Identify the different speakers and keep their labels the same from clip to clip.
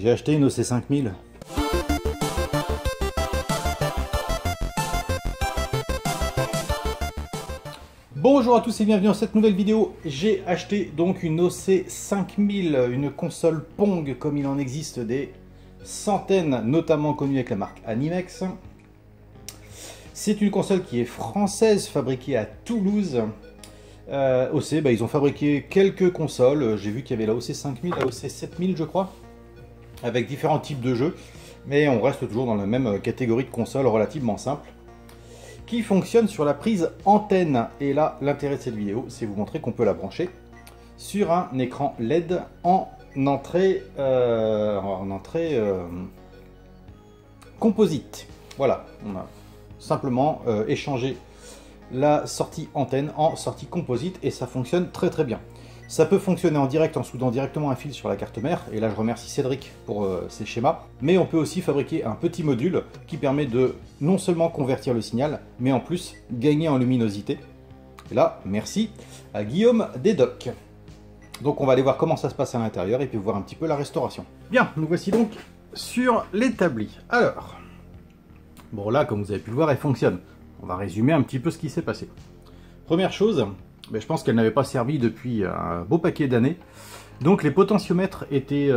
Speaker 1: J'ai acheté une OC5000. Bonjour à tous et bienvenue dans cette nouvelle vidéo. J'ai acheté donc une OC5000, une console Pong comme il en existe des centaines, notamment connue avec la marque Animex. C'est une console qui est française, fabriquée à Toulouse. OC, ils ont fabriqué quelques consoles. J'ai vu qu'il y avait la OC5000, la OC7000 je crois, avec différents types de jeux. Mais on reste toujours dans la même catégorie de console relativement simple, qui fonctionne sur la prise antenne. Et là, l'intérêt de cette vidéo, c'est vous montrer qu'on peut la brancher sur un écran LED en entrée, composite. Voilà, on a simplement échangé la sortie antenne en sortie composite et ça fonctionne très très bien. Ça peut fonctionner en direct en soudant directement un fil sur la carte mère, et là je remercie Cédric pour ses schémas, mais on peut aussi fabriquer un petit module qui permet de non seulement convertir le signal, mais en plus gagner en luminosité. Et là, merci à Guillaume Desdocs. Donc on va aller voir comment ça se passe à l'intérieur et puis voir un petit peu la restauration. Bien, nous voici donc sur l'établi. Alors, bon là comme vous avez pu le voir, elle fonctionne. On va résumer un petit peu ce qui s'est passé. Première chose, je pense qu'elle n'avait pas servi depuis un beau paquet d'années. Donc les potentiomètres étaient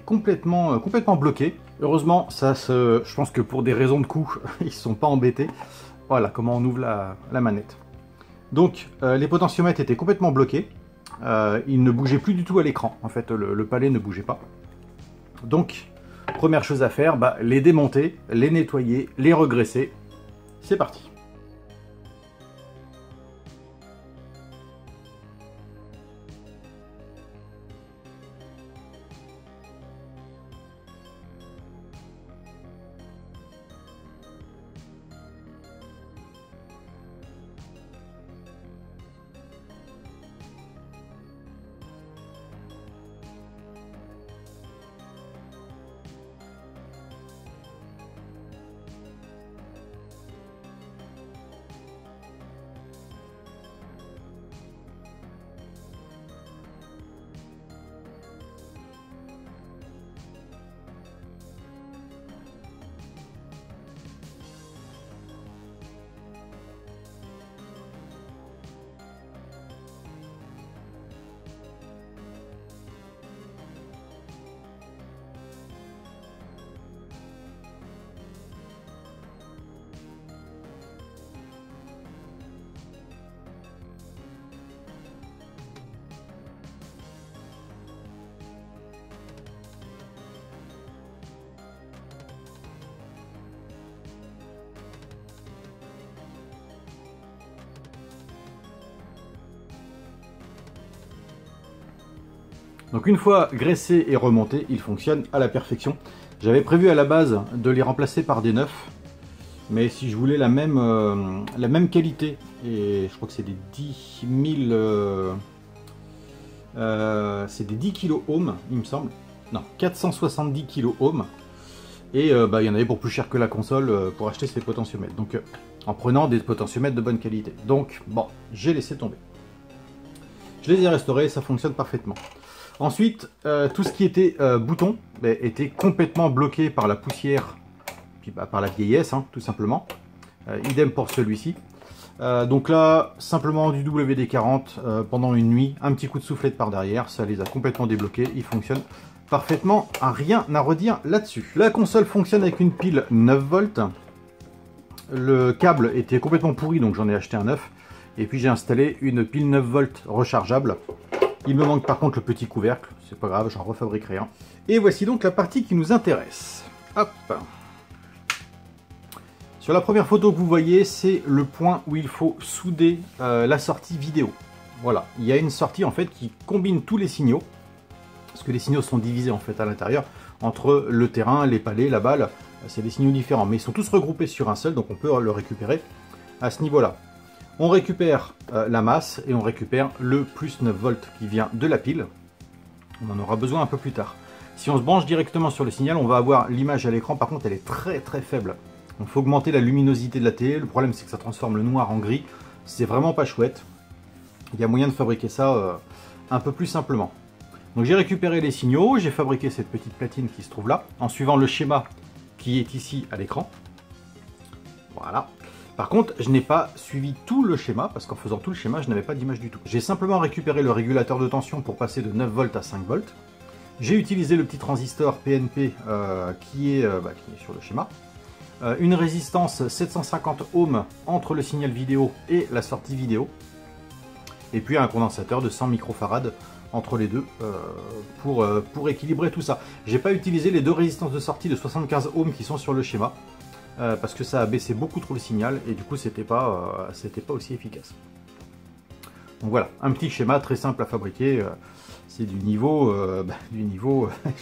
Speaker 1: complètement bloqués. Heureusement, je pense que pour des raisons de coût, ils ne se sont pas embêtés. Voilà comment on ouvre la manette. Donc les potentiomètres étaient complètement bloqués. Ils ne bougeaient plus du tout à l'écran. En fait, le palais ne bougeait pas. Donc, première chose à faire, les démonter, les nettoyer, les regraisser. C'est parti. Donc une fois graissé et remonté, il fonctionne à la perfection. J'avais prévu à la base de les remplacer par des neufs, mais si je voulais la même qualité, et je crois que c'est des 10 000, c'est des 10 kilo ohms, il me semble. Non, 470 kilo ohms. Et il y en avait pour plus cher que la console pour acheter ces potentiomètres. Donc en prenant des potentiomètres de bonne qualité. Donc bon, j'ai laissé tomber. Je les ai restaurés, ça fonctionne parfaitement. Ensuite, tout ce qui était bouton était complètement bloqué par la poussière, puis par la vieillesse, tout simplement. Idem pour celui-ci. Donc là, simplement du WD-40 pendant une nuit, un petit coup de soufflette par derrière, ça les a complètement débloqués, ils fonctionnent parfaitement, rien à redire là-dessus. La console fonctionne avec une pile 9 volts. Le câble était complètement pourri, donc j'en ai acheté un neuf. Et puis j'ai installé une pile 9 volts rechargeable. Il me manque par contre le petit couvercle, c'est pas grave, j'en refabriquerai un. Et voici donc la partie qui nous intéresse. Hop. Sur la première photo que vous voyez, c'est le point où il faut souder la sortie vidéo. Voilà, il y a une sortie en fait qui combine tous les signaux, parce que les signaux sont divisés en fait à l'intérieur, entre le terrain, les palets, la balle, c'est des signaux différents, mais ils sont tous regroupés sur un seul, donc on peut le récupérer à ce niveau-là. On récupère la masse et on récupère le plus 9 volts qui vient de la pile. On en aura besoin un peu plus tard. Si on se branche directement sur le signal, on va avoir l'image à l'écran. Par contre, elle est très très faible. Il faut augmenter la luminosité de la télé. Le problème, c'est que ça transforme le noir en gris. C'est vraiment pas chouette. Il y a moyen de fabriquer ça un peu plus simplement. Donc j'ai récupéré les signaux, j'ai fabriqué cette petite platine qui se trouve là, en suivant le schéma qui est ici à l'écran. Voilà. Par contre, je n'ai pas suivi tout le schéma, parce qu'en faisant tout le schéma, je n'avais pas d'image du tout. J'ai simplement récupéré le régulateur de tension pour passer de 9 volts à 5 volts. J'ai utilisé le petit transistor PNP qui est sur le schéma. Une résistance 750 ohms entre le signal vidéo et la sortie vidéo. Et puis un condensateur de 100 microfarad entre les deux pour équilibrer tout ça. J'ai pas utilisé les deux résistances de sortie de 75 ohms qui sont sur le schéma. Parce que ça a baissé beaucoup trop le signal et du coup c'était pas aussi efficace. Donc voilà, un petit schéma très simple à fabriquer, c'est du niveau,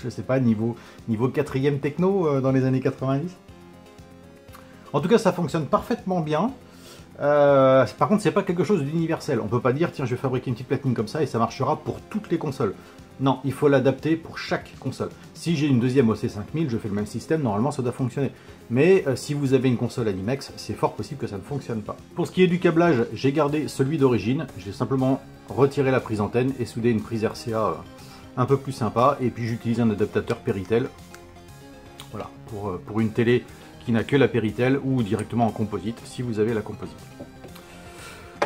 Speaker 1: je sais pas, niveau 4e techno dans les années 90. En tout cas ça fonctionne parfaitement bien. Par contre c'est pas quelque chose d'universel, on peut pas dire tiens je vais fabriquer une petite platine comme ça et ça marchera pour toutes les consoles. Non, il faut l'adapter pour chaque console. Si j'ai une deuxième OC5000, je fais le même système, normalement ça doit fonctionner. Mais si vous avez une console Animex, c'est fort possible que ça ne fonctionne pas. Pour ce qui est du câblage, j'ai gardé celui d'origine. J'ai simplement retiré la prise antenne et soudé une prise RCA un peu plus sympa. Et puis j'utilise un adaptateur Péritel. Voilà, pour une télé qui n'a que la Péritel ou directement en composite, si vous avez la composite.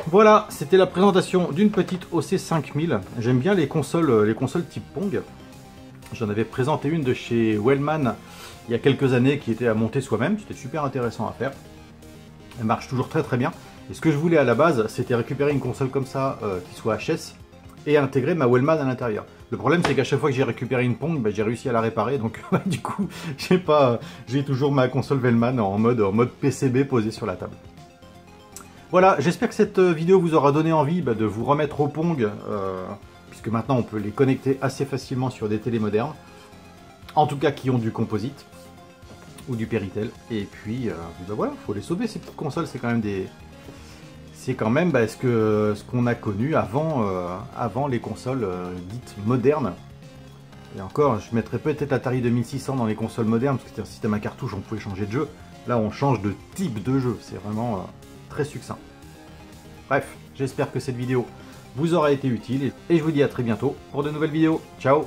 Speaker 1: Voilà, c'était la présentation d'une petite OC5000. J'aime bien les consoles type Pong. J'en avais présenté une de chez Wellman il y a quelques années qui était à monter soi-même. C'était super intéressant à faire. Elle marche toujours très très bien. Et ce que je voulais à la base, c'était récupérer une console comme ça qui soit HS et intégrer ma Wellman à l'intérieur. Le problème, c'est qu'à chaque fois que j'ai récupéré une Pong, j'ai réussi à la réparer. Donc du coup, j'ai toujours ma console Wellman en mode PCB posée sur la table. Voilà, j'espère que cette vidéo vous aura donné envie de vous remettre au Pong, puisque maintenant on peut les connecter assez facilement sur des télés modernes, en tout cas qui ont du composite ou du Péritel. Et puis, voilà, faut les sauver ces petites consoles, c'est quand même ce qu'on a connu avant les consoles dites modernes. Et encore, je mettrais peut-être l'Atari 2600 dans les consoles modernes, parce que c'était un système à cartouche, on pouvait changer de jeu. Là, on change de type de jeu, c'est vraiment très succinct. Bref, j'espère que cette vidéo vous aura été utile, et je vous dis à très bientôt pour de nouvelles vidéos. Ciao!